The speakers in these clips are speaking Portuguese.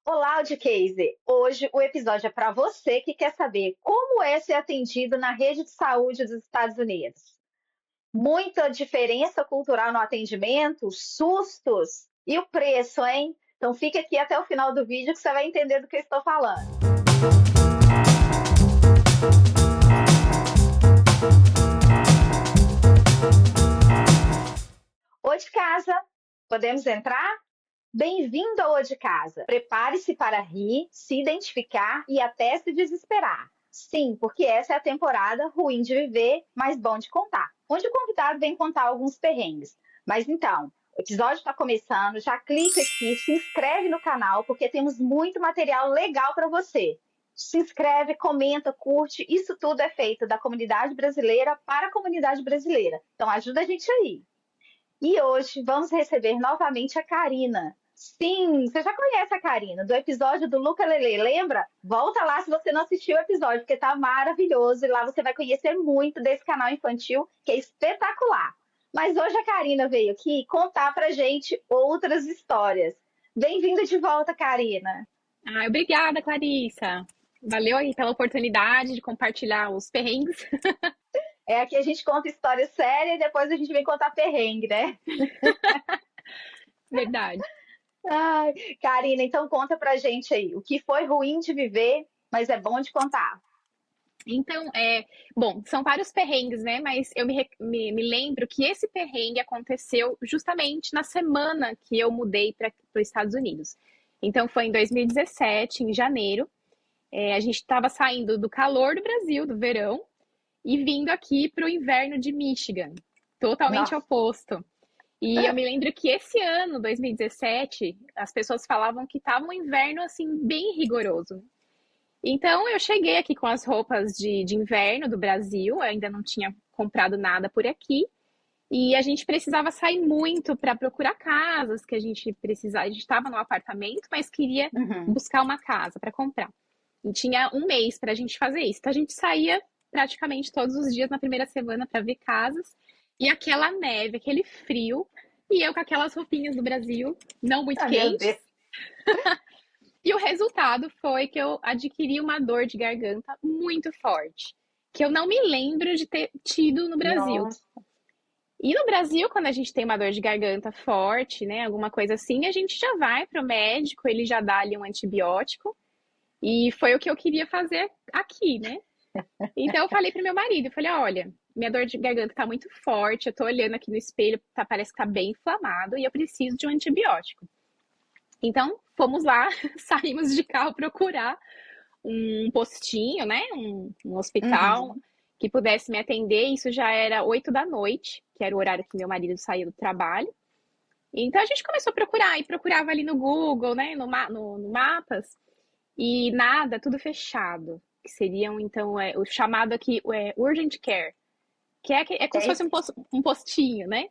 Olá, Audicase! Hoje o episódio é para você que quer saber como é ser atendido na rede de saúde dos Estados Unidos. Muita diferença cultural no atendimento, sustos e o preço, hein? Então fique aqui até o final do vídeo que você vai entender do que eu estou falando. Oi de casa, podemos entrar? Bem-vindo ao O de Casa. Prepare-se para rir, se identificar e até se desesperar. Sim, porque essa é a temporada ruim de viver, mas bom de contar. Onde o convidado vem contar alguns perrengues. Mas então, o episódio está começando, já clica aqui, se inscreve no canal, porque temos muito material legal para você. Se inscreve, comenta, curte, isso tudo é feito da comunidade brasileira para a comunidade brasileira. Então ajuda a gente aí. E hoje vamos receber novamente a Karina. Sim, você já conhece a Karina, do episódio do Luca Lele, lembra? Volta lá se você não assistiu o episódio, porque tá maravilhoso e lá você vai conhecer muito desse canal infantil, que é espetacular. Mas hoje a Karina veio aqui contar pra gente outras histórias. Bem-vinda de volta, Karina. Obrigada, Clarissa. Valeu aí pela oportunidade de compartilhar os perrengues. É aqui a gente conta história séria e depois a gente vem contar perrengue, né? Verdade. Ai, Karina, então conta pra gente aí, o que foi ruim de viver, mas é bom de contar. Então, bom, são vários perrengues, né? Mas eu me lembro que esse perrengue aconteceu justamente na semana que eu mudei para os Estados Unidos. Então, foi em 2017, em janeiro. A gente estava saindo do calor do Brasil, do verão, e vindo aqui para o inverno de Michigan, totalmente Nossa. oposto. E eu me lembro que esse ano, 2017, as pessoas falavam que estava um inverno assim bem rigoroso. Então eu cheguei aqui com as roupas de inverno do Brasil, eu ainda não tinha comprado nada por aqui, e a gente precisava sair muito para procurar casas, que a gente estava no apartamento, mas queria Uhum. buscar uma casa para comprar. E tinha um mês para a gente fazer isso. Então a gente saía praticamente todos os dias na primeira semana para ver casas. E aquela neve, aquele frio, e eu com aquelas roupinhas do Brasil, não muito Ah, meu quentes. Deus. E o resultado foi que eu adquiri uma dor de garganta muito forte, que eu não me lembro de ter tido no Brasil. Nossa. E no Brasil, quando a gente tem uma dor de garganta forte, né, alguma coisa assim, a gente já vai para o médico, ele já dá ali um antibiótico. E foi o que eu queria fazer aqui, né? Então eu falei pro meu marido, eu falei, olha, minha dor de garganta tá muito forte, eu tô olhando aqui no espelho, parece que tá bem inflamado e eu preciso de um antibiótico. Então fomos lá, saímos de carro procurar um postinho, né? Um hospital Uhum. que pudesse me atender. Isso já era 8 da noite, que era o horário que meu marido saía do trabalho. Então a gente começou a procurar e procurava ali no Google, né? No Mapas. E nada, tudo fechado. Que seriam, então, o chamado aqui Urgent Care, que é como se É fosse isso, um postinho, né?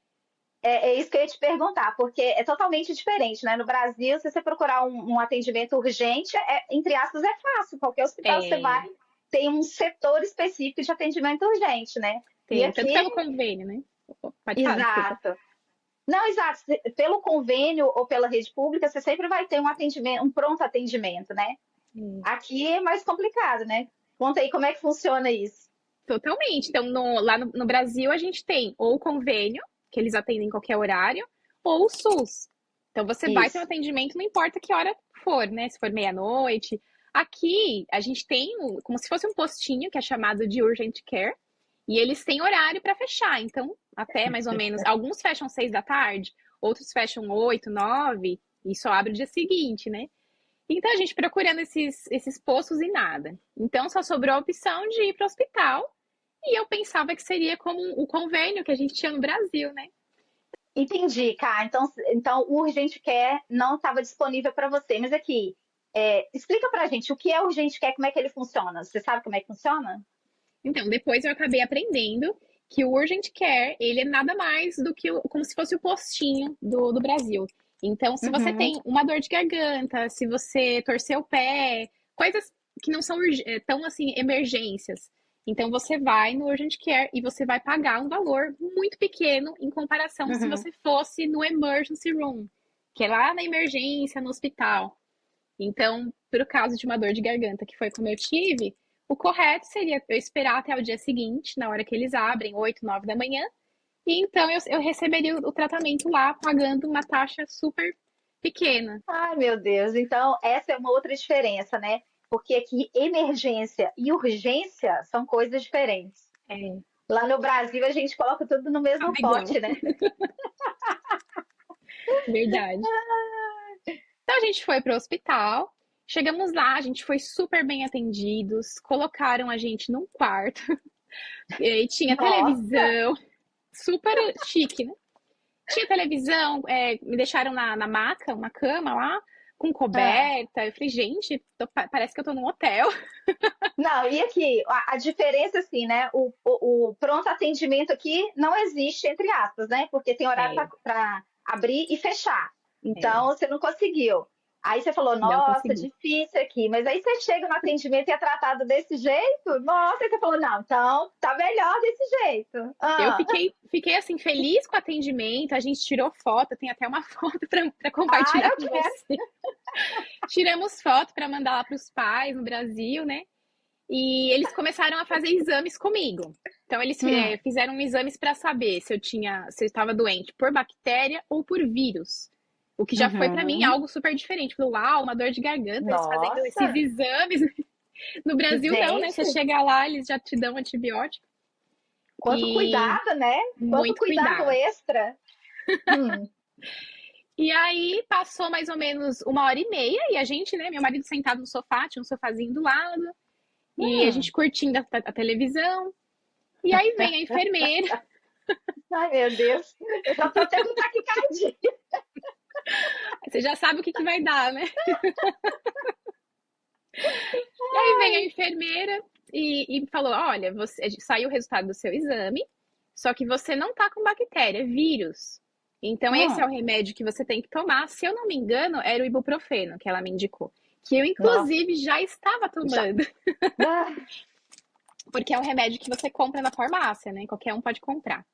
é isso que eu ia te perguntar, porque é totalmente diferente, né? No Brasil, se você procurar um atendimento urgente, entre aspas, é fácil. Qualquer hospital que você vai É, tem um setor específico de atendimento urgente, né? E tem, tanto aqui, pelo convênio, né? Pode falar, desculpa. exato. Não, exato. Pelo convênio ou pela rede pública, você sempre vai ter um atendimento, um pronto atendimento, né? É, Aqui é mais complicado, né? Conta aí como é que funciona isso. totalmente. Então, lá no Brasil, a gente tem ou o convênio, que eles atendem em qualquer horário, ou o SUS. Então, você vai ter um Isso. atendimento, não importa que hora for, né? Se for meia-noite. Aqui, a gente tem como se fosse um postinho, que é chamado de Urgent Care, e eles têm horário para fechar. Então, até mais ou menos, alguns fecham 6 da tarde, outros fecham 8, 9, e só abre o dia seguinte, né? Então, a gente procurando esses postos e nada. Então, só sobrou a opção de ir para o hospital. E eu pensava que seria como o convênio que a gente tinha no Brasil, né? Entendi, Cá. Então o Urgente Care não estava disponível para você. Mas aqui, explica para a gente o que é Urgente Care, como é que ele funciona? Você sabe como é que funciona? Então, depois eu acabei aprendendo que o Urgent Care, ele é nada mais do que como se fosse o postinho do Brasil. Então, se você Uhum, tem uma dor de garganta, se você torceu o pé, coisas que não são tão assim emergências. Então, você vai no Urgent Care e você vai pagar um valor muito pequeno em comparação se uhum. você fosse no Emergency Room, que é lá na emergência, no hospital. Então, para o caso de uma dor de garganta, que foi como eu tive, o correto seria eu esperar até o dia seguinte, na hora que eles abrem, 8, 9 da manhã, e então eu receberia o tratamento lá, pagando uma taxa super pequena. Ai, meu Deus. Então, essa é uma outra diferença, né? Porque aqui emergência e urgência são coisas diferentes. É, Lá no Brasil, a gente coloca tudo no mesmo tudo igual, pote, né? verdade. Então a gente foi para o hospital, chegamos lá, a gente foi super bem atendidos, colocaram a gente num quarto, e tinha Nossa! televisão, super chique, né? Tinha televisão, me deixaram na maca, uma cama lá, com Ah. coberta. Eu falei, gente, parece que eu tô num hotel. Não, e aqui, a diferença, assim, né? O pronto atendimento aqui não existe, entre aspas, né? Porque tem horário É, para abrir e fechar. é, Então, você não conseguiu. Aí você falou, não nossa, consegui. difícil aqui. Mas aí você chega no atendimento e é tratado desse jeito? Nossa, aí você falou, não, então tá melhor desse jeito. Eu Ah, fiquei assim, feliz com o atendimento. A gente tirou foto, tem até uma foto para ah, compartilhar eu com quero. você. Tiramos foto para mandar lá para os pais no Brasil, né? E eles começaram a fazer exames comigo. Então, eles Hum, fizeram exames para saber se eu estava doente por bactéria ou por vírus. O que já foi para mim uhum. algo super diferente. Falei, uau, uma dor de garganta, eles fazendo esses Nossa, exames. No Brasil, não, né? Você gente, chega lá, eles já te dão antibiótico. quanto E cuidado, né? Quanto muito cuidado cuidado. extra. Hum, E aí passou mais ou menos uma hora e meia e a gente, né, meu marido sentado no sofá, tinha um sofazinho do lado, e a gente hum. curtindo a televisão. E aí vem a enfermeira. Ai, meu Deus, eu já tô até com taquicardia. Você já sabe o que vai dar, né? E aí vem a enfermeira e falou: olha, saiu o resultado do seu exame, só que você não tá com bactéria, é vírus. Então, esse é o Hum, remédio que você tem que tomar. Se eu não me engano, era o ibuprofeno que ela me indicou. Que eu, nossa, inclusive, já estava já. tomando. Ah, Porque é um remédio que você compra na farmácia, né? Qualquer um pode comprar.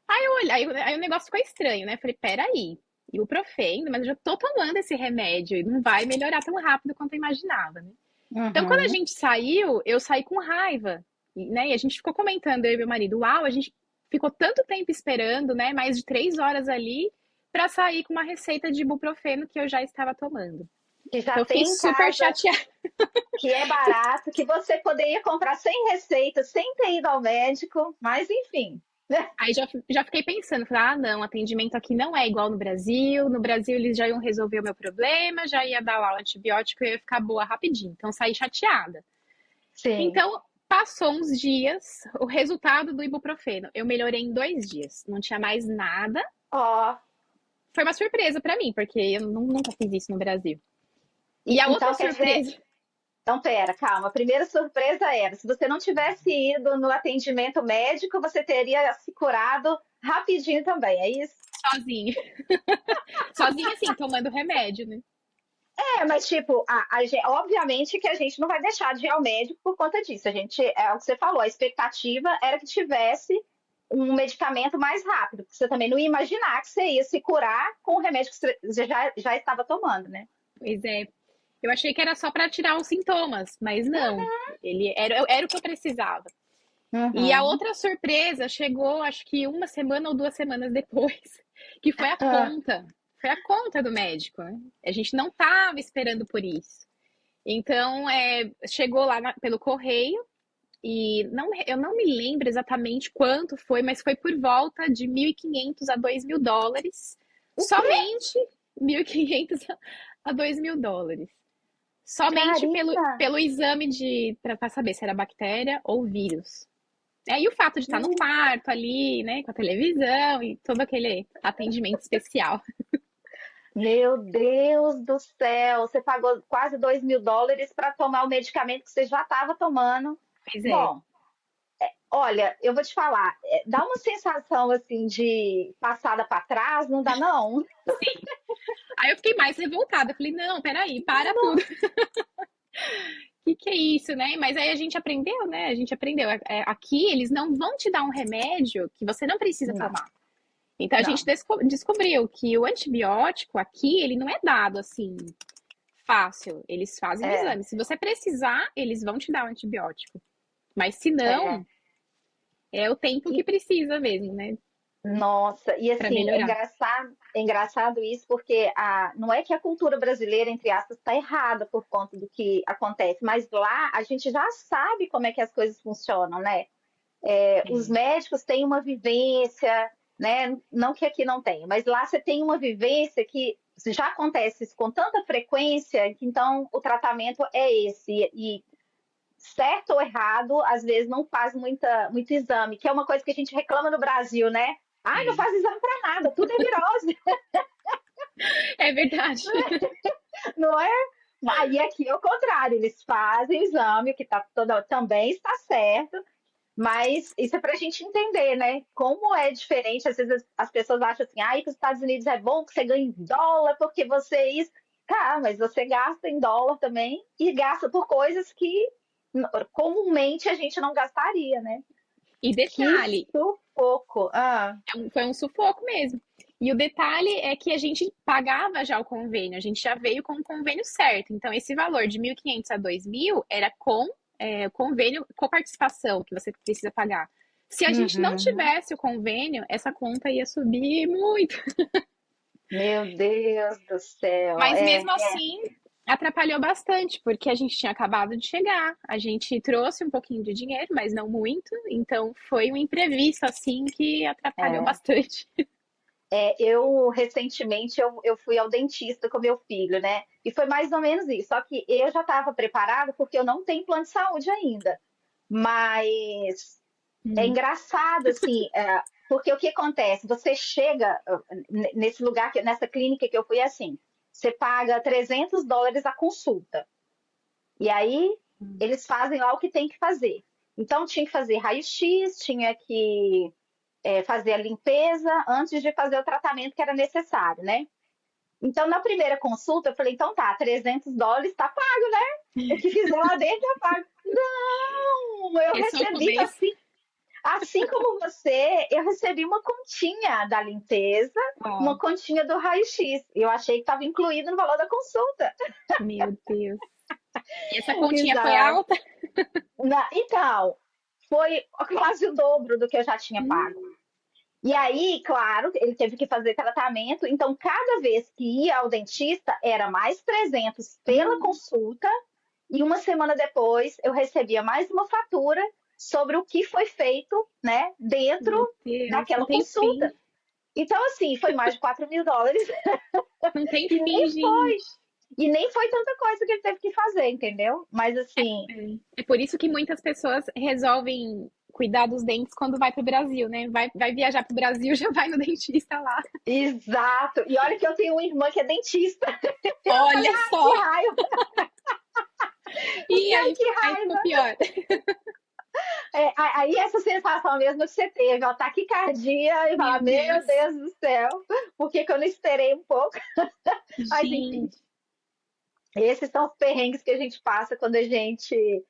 Aí eu olhei, aí o negócio ficou estranho, né? Falei, peraí, ibuprofeno, mas eu já tô tomando esse remédio e não vai melhorar tão rápido quanto eu imaginava, né? Então, quando a uhum. gente saiu, eu saí com raiva, né? E a gente ficou comentando, eu e meu marido, uau, a gente ficou tanto tempo esperando, né? Mais de 3 horas ali, para sair com uma receita de ibuprofeno que eu já estava tomando. Que já Então, eu fiquei tem em super casa, chateada. que é barato, que você poderia comprar sem receita, sem ter ido ao médico, mas enfim. Né? Aí já fiquei pensando, falei, ah, não, atendimento aqui não é igual no Brasil. No Brasil eles já iam resolver o meu problema, já ia dar lá o antibiótico e eu ia ficar boa rapidinho. Então saí chateada. Sim. Então passou uns dias, o resultado do ibuprofeno. Eu melhorei em 2 dias, não tinha mais nada. Ó, Foi uma surpresa pra mim, porque eu nunca fiz isso no Brasil. E a outra então quer dizer, surpresa, então pera, calma. A primeira surpresa era, se você não tivesse ido no atendimento médico, você teria se curado rapidinho também, é isso? sozinha. Sozinha, assim, tomando remédio, né? É, mas tipo, obviamente que a gente não vai deixar de ir ao médico por conta disso. A gente, é o que você falou, a expectativa era que tivesse um medicamento mais rápido, porque você também não ia imaginar que você ia se curar com o remédio que você já estava tomando, né? Pois é. Eu achei que era só pra tirar os sintomas, mas não. Ele era o que eu precisava. E a Uhum. outra surpresa chegou, acho que uma semana ou 2 semanas depois, que foi a Ah, conta. Foi a conta do médico, né? A gente não estava esperando por isso. Então, chegou lá pelo correio e eu não me lembro exatamente quanto foi, mas foi por volta de 1.500 a 2.000 dólares. o quê? Somente 1.500 a 2.000 dólares. Somente Carina! pelo exame para saber se era bactéria ou vírus. E o fato de estar no quarto ali, né, com a televisão e todo aquele atendimento especial. Meu Deus do céu! Você pagou quase US$ 2.000 para tomar o medicamento que você já estava tomando. Pois é. Bom, olha, eu vou te falar, dá uma sensação assim de passada para trás, não dá não? Aí eu fiquei mais revoltada. Falei, não, peraí, para tudo. Que é isso, né? Mas aí a gente aprendeu, né? A gente aprendeu. Aqui eles não vão te dar um remédio que você não precisa Não, tomar. Então a gente não. descobriu que o antibiótico aqui, ele não é dado assim fácil. Eles fazem o É, exame. Se você precisar, eles vão te dar um antibiótico. Mas se é. não, é o tempo que E, precisa mesmo, né? nossa, e Pra assim, melhorar. é engraçado isso, porque não é que a cultura brasileira, entre aspas, está errada por conta do que acontece, mas lá a gente já sabe como é que as coisas funcionam, né? Os É. médicos têm uma vivência, né? Não que aqui não tenha, mas lá você tem uma vivência que já acontece isso com tanta frequência, que então o tratamento é esse. E certo ou errado, às vezes não faz muito exame, que é uma coisa que a gente reclama no Brasil, né? Ai, não É, faz exame para nada, tudo é virose, é verdade. não é? Aí aqui é o contrário, eles fazem o exame, o que também está certo, mas isso é para a gente entender, né? Como é diferente. Às vezes as pessoas acham assim, ah, que os Estados Unidos é bom que você ganha em dólar, porque você é isso. Tá, mas você gasta em dólar também e gasta por coisas que comumente a gente não gastaria, né? E Que detalhe, sufoco! Ah, foi um sufoco mesmo. E o detalhe é que a gente pagava já o convênio, a gente já veio com o convênio certo. Então, esse valor de 1.500 a 2.000 era com o convênio, com participação que você precisa pagar. Se a gente não uhum. tivesse o convênio, essa conta ia subir muito. Meu Deus do céu. Mas mesmo assim, atrapalhou bastante, porque a gente tinha acabado de chegar. A gente trouxe um pouquinho de dinheiro, mas não muito. Então foi um imprevisto, assim, que atrapalhou É. bastante. Eu recentemente eu fui ao dentista com meu filho, né? E foi mais ou menos isso. Só que eu já estava preparada porque eu não tenho plano de saúde ainda. Mas é Hum, engraçado, assim, porque o que acontece? Você chega nesse lugar, nessa clínica que eu fui, é assim, você paga US$ 300 a consulta. E aí eles fazem lá o que tem que fazer. Então tinha que fazer raio-x, tinha que fazer a limpeza antes de fazer o tratamento que era necessário, né? Então, na primeira consulta, eu falei, então tá, US$ 300 tá pago, né? O que fizer lá dentro é pago. Não, eu é só o recebi começo. assim como você, eu recebi uma continha da limpeza, uma Ó, continha do raio-x. Eu achei que estava incluído no valor da consulta. meu Deus. E essa continha foi Exato. alta? Então, foi quase o dobro do que eu já tinha pago. Hum, E aí, claro, ele teve que fazer tratamento, então cada vez que ia ao dentista era mais 300 pela hum, consulta, e uma semana depois eu recebia mais uma fatura sobre o que foi feito, né, dentro meu Deus, não daquela tem fim. consulta. Então, assim, foi mais de US$ 4.000 Não tem e fim, gente. nem foi tanta coisa que ele teve que fazer, entendeu? Mas assim, É por isso que muitas pessoas resolvem cuidar dos dentes quando vai para o Brasil, né? Vai viajar para o Brasil, já vai no dentista lá. exato. E olha que eu tenho uma irmã que é dentista. Eu falei, Olha ai, que só! raiva! E Ai, que aí ficou raiva! pior. Aí essa sensação mesmo que você teve, ó, taquicardia e falar, Meu meu Deus. Deus do céu, por que que eu não esperei um pouco? Mas enfim, Gente, esses são os perrengues que a gente passa quando a gente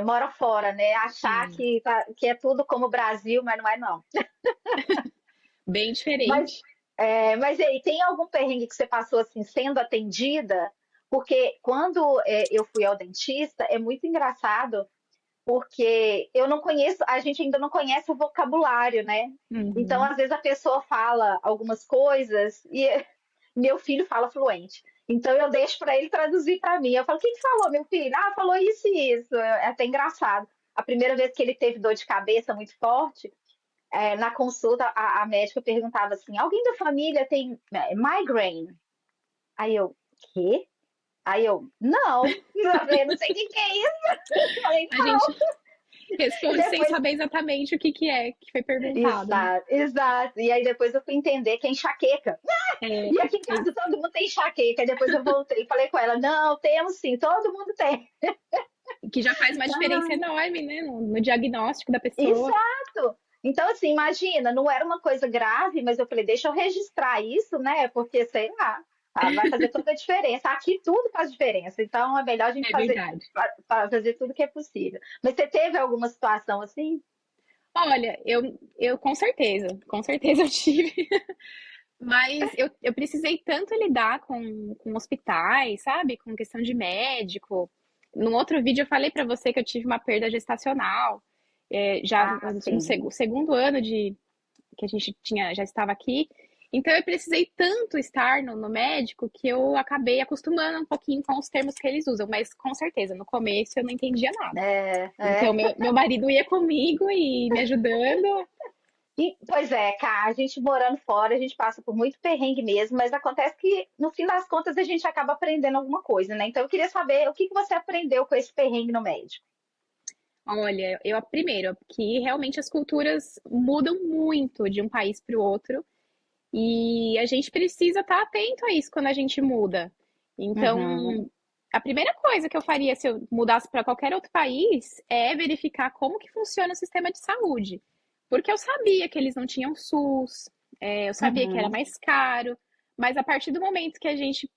mora fora, né? Achar é que é tudo como o Brasil, mas não é não. bem Mas, diferente. mas e aí, tem algum perrengue que você passou assim, sendo atendida? Porque quando eu fui ao dentista, é muito engraçado, porque eu não conheço, a gente ainda não conhece o vocabulário, né? Então, Uhum. às vezes a pessoa fala algumas coisas e meu filho fala fluente. Então eu deixo para ele traduzir para mim. Eu falo: "O que que falou, meu filho?" "Ah, falou isso e isso." É até engraçado. A primeira vez que ele teve dor de cabeça muito forte, na consulta a médica perguntava assim: "Alguém da família tem migraine?" Aí eu: "Quê?" Aí eu: "Não." Eu falei: "Não sei o que que é isso." Eu falei: A "Não." gente E responde sem depois saber exatamente o que que é que foi perguntado, né? exato, exato. E aí depois eu fui entender que é enxaqueca. É, E aqui em é casa todo mundo tem enxaqueca. E depois eu voltei e falei com ela: não, temos sim, todo mundo tem. que já faz uma diferença enorme, né? No diagnóstico da pessoa. Exato. Então, assim, imagina, não era uma coisa grave, mas eu falei: deixa eu registrar isso, né? Porque, sei lá, vai fazer toda a diferença. Aqui tudo faz diferença. Então é melhor a gente É verdade. fazer tudo que é possível. Mas você teve alguma situação assim? Olha, eu com certeza eu tive. Mas eu precisei tanto lidar com hospitais, sabe? Com questão de médico. Num outro vídeo eu falei pra você que eu tive uma perda gestacional. Já Ah, no sim. segundo ano de que a gente tinha, já estava aqui. Então eu precisei tanto estar no médico que eu acabei acostumando um pouquinho com os termos que eles usam, mas com certeza, no começo eu não entendia nada. É. Então meu marido ia comigo e me ajudando. Pois é, Cá, a gente morando fora, a gente passa por muito perrengue mesmo, mas acontece que, no fim das contas, a gente acaba aprendendo alguma coisa, né? Então, eu queria saber o que que você aprendeu com esse perrengue no médico. Olha, eu primeiro, que realmente as culturas mudam muito de um país para o outro e a gente precisa estar atento a isso quando a gente muda. Uhum, Então, a primeira coisa que eu faria se eu mudasse para qualquer outro país é verificar como que funciona o sistema de saúde. Porque eu sabia que eles não tinham SUS, eu sabia que era uhum. mais caro, mas a partir do momento que a gente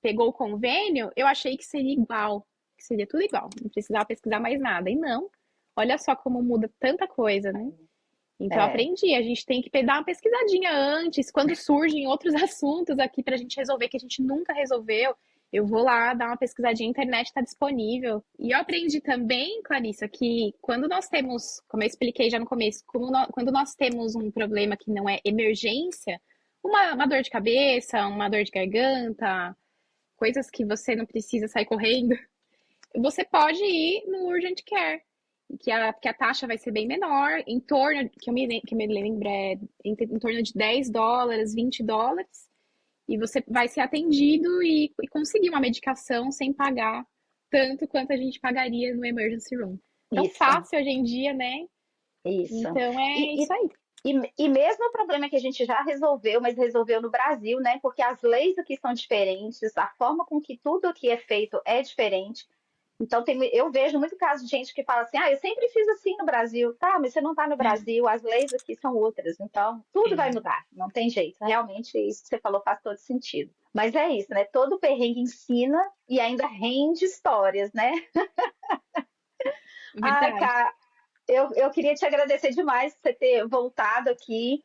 pegou o convênio, eu achei que seria igual, que seria tudo igual, não precisava pesquisar mais nada. E não, olha só como muda tanta coisa, né? Então, eu É, aprendi. A gente tem que dar uma pesquisadinha antes, quando surgem outros assuntos aqui para a gente resolver que a gente nunca resolveu. Eu vou lá dar uma pesquisadinha, a internet está disponível. E eu aprendi também, Clarissa, que quando nós temos, como eu expliquei já no começo, quando nós temos um problema que não é emergência, uma dor de cabeça, uma dor de garganta, coisas que você não precisa sair correndo, você pode ir no Urgent Care, que a taxa vai ser bem menor, em torno, que eu me lembro, em torno de US$ 10, US$ 20, e você vai ser atendido e conseguir uma medicação sem pagar tanto quanto a gente pagaria no emergency room. Tão isso, fácil hoje em dia, né? isso. Então é E, isso e, aí. e mesmo o problema que a gente já resolveu, mas resolveu no Brasil, né? Porque as leis aqui são diferentes, a forma com que tudo aqui é feito é diferente. Então, eu vejo muito caso de gente que fala assim: ah, eu sempre fiz assim no Brasil. Tá, mas você não está no Brasil, as leis aqui são outras. Então, tudo vai mudar, não tem jeito. Realmente, isso que você falou faz todo sentido. Mas é isso, né? Todo perrengue ensina e ainda rende histórias, né? Ai, Verdade. cara, eu queria te agradecer demais por você ter voltado aqui.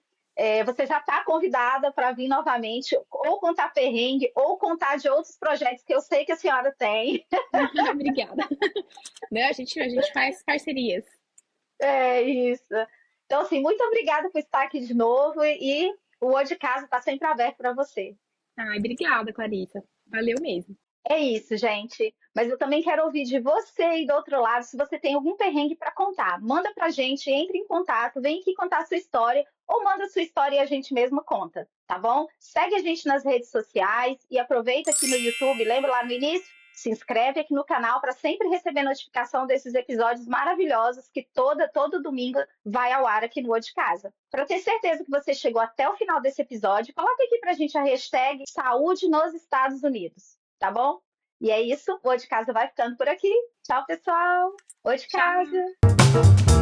Você já está convidada para vir novamente, ou contar perrengue, ou contar de outros projetos que eu sei que a senhora tem. Obrigada. Né? A gente faz parcerias. É isso. Então, assim, muito obrigada por estar aqui de novo e o Ô de Casa está sempre aberto para você. Ai, obrigada, Clarissa. Valeu mesmo. É isso, gente. Mas eu também quero ouvir de você aí do outro lado, se você tem algum perrengue para contar. Manda pra gente, entre em contato, vem aqui contar a sua história ou manda a sua história e a gente mesmo conta, tá bom? Segue a gente nas redes sociais e aproveita aqui no YouTube, lembra lá no início? Se inscreve aqui no canal para sempre receber notificação desses episódios maravilhosos que todo domingo vai ao ar aqui no Ô de Casa. Para ter certeza que você chegou até o final desse episódio, coloca aqui para a gente a hashtag Saúde nos Estados Unidos, tá bom? E é isso, o Ô de Casa vai ficando por aqui. Tchau, pessoal! Ô de Tchau. Casa!